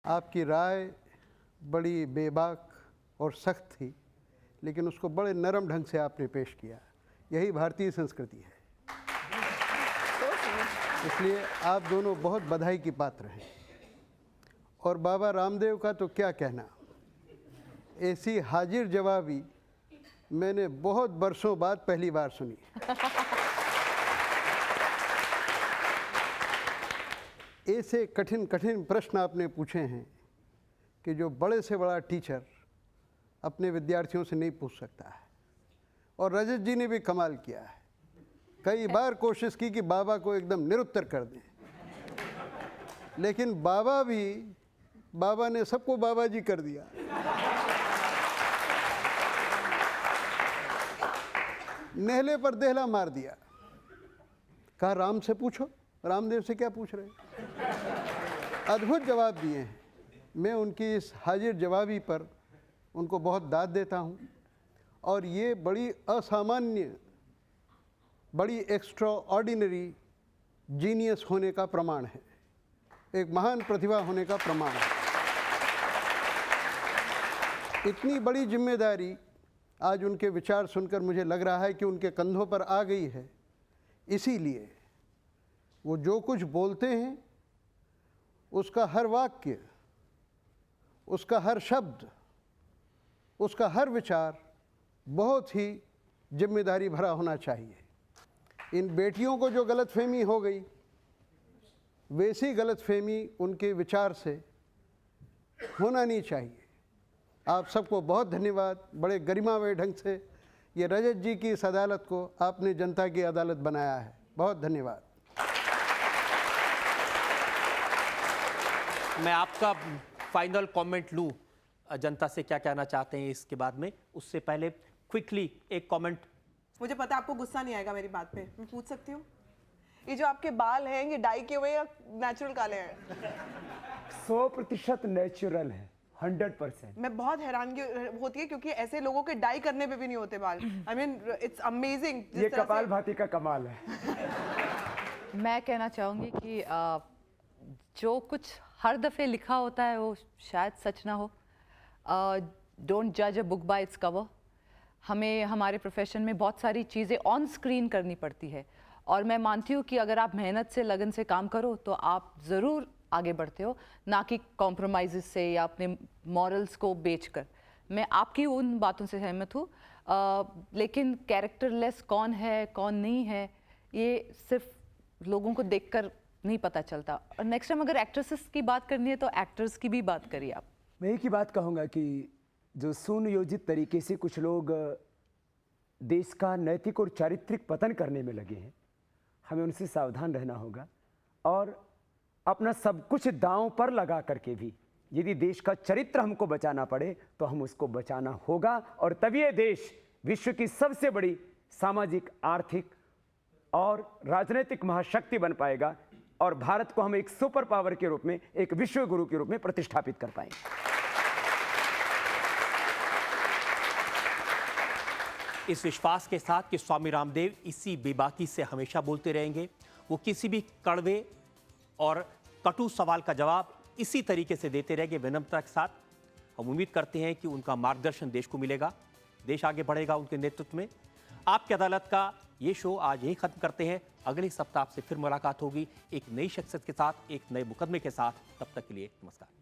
आपकी राय बड़ी बेबाक और सख्त थी, लेकिन उसको बड़े नरम ढंग से आपने पेश किया। यही भारतीय संस्कृति है। इसलिए आप दोनों बहुत बधाई की पात्र हैं। और बाबा रामदेव का तो क्या कहना, ऐसी हाजिर जवाबी मैंने बहुत बरसों बाद पहली बार सुनी। ऐसे कठिन कठिन प्रश्न आपने पूछे हैं कि जो बड़े से बड़ा टीचर अपने विद्यार्थियों से नहीं पूछ सकता है। और रजत जी ने भी कमाल किया है, कई बार कोशिश की कि बाबा को एकदम निरुत्तर कर दें, लेकिन बाबा ने सबको बाबा जी कर दिया। नेहले पर देहला मार दिया। कहा राम से पूछो, रामदेव से क्या पूछ रहे हैं। अद्भुत जवाब दिए हैं। मैं उनकी इस हाजिर जवाबी पर उनको बहुत दाद देता हूँ। और ये बड़ी असामान्य, बड़ी एक्स्ट्रा ऑर्डिनरी जीनियस होने का प्रमाण है, एक महान प्रतिभा होने का प्रमाण है। इतनी बड़ी जिम्मेदारी आज उनके विचार सुनकर मुझे लग रहा है कि उनके कंधों पर आ गई है। इसीलिए वो जो कुछ बोलते हैं, उसका हर वाक्य, उसका हर शब्द, उसका हर विचार बहुत ही जिम्मेदारी भरा होना चाहिए। इन बेटियों को जो गलतफहमी हो गई, वैसी गलतफहमी उनके विचार से होना नहीं चाहिए। आप सबको बहुत धन्यवाद। बड़े गरिमामय ढंग से ये रजत जी की इस अदालत को आपने जनता की अदालत बनाया है। बहुत धन्यवाद। मैं आपका फाइनल कमेंट लूं, जनता से क्या कहना चाहते हैं इसके बाद में, उससे पहले क्विकली एक कमेंट। मुझे पता है आपको गुस्सा नहीं आएगा मेरी बात पे, मैं पूछ सकती हूँ? ये जो आपके बाल हैं, ये डाई किए हुए या नेचुरल काले हैं? 100% नेचुरल है, 100%। मैं बहुत हैरानगी होती है क्योंकि ऐसे लोगों के डाई करने पे भी नहीं होते बाल। I mean it's amazing. ये कपाल भाती का कमाल है। मैं कहना चाहूँगी कि जो कुछ हर दफ़े लिखा होता है वो शायद सच ना हो। डोंट जज a book by its cover. हमें हमारे प्रोफेशन में बहुत सारी चीज़ें ऑन स्क्रीन करनी पड़ती है, और मैं मानती हूँ कि अगर आप मेहनत से, लगन से काम करो तो आप ज़रूर आगे बढ़ते हो, ना कि कॉम्प्रोमाइज़ से या अपने मॉरल्स को बेचकर। मैं आपकी उन बातों से सहमत हूँ, लेकिन कैरेक्टरलेस कौन है कौन नहीं है ये सिर्फ लोगों को देखकर नहीं पता चलता। और नेक्स्ट टाइम अगर एक्ट्रेसेस की बात करनी है तो एक्टर्स की भी बात करिए आप। मैं एक ही बात कहूँगा कि जो सुनियोजित तरीके से कुछ लोग देश का नैतिक और चारित्रिक पतन करने में लगे हैं, हमें उनसे सावधान रहना होगा। और अपना सब कुछ दांव पर लगा करके भी यदि देश का चरित्र हमको बचाना पड़े तो हम उसको बचाना होगा, और तभी ये देश विश्व की सबसे बड़ी सामाजिक, आर्थिक और राजनीतिक महाशक्ति बन पाएगा, और भारत को हम एक सुपर पावर के रूप में, एक विश्व गुरु के रूप में प्रतिष्ठापित कर पाएंगे। इस विश्वास के साथ कि स्वामी रामदेव इसी बेबाकी से हमेशा बोलते रहेंगे, वो किसी भी कड़वे और कटु सवाल का जवाब इसी तरीके से देते रहेंगे विनम्रता के साथ। हम उम्मीद करते हैं कि उनका मार्गदर्शन देश को मिलेगा, देश आगे बढ़ेगा उनके नेतृत्व में। आपकी अदालत का ये शो आज यही खत्म करते हैं। अगले सप्ताह आपसे फिर मुलाकात होगी एक नई शख्सियत के साथ, एक नए मुकदमे के साथ। तब तक के लिए नमस्कार।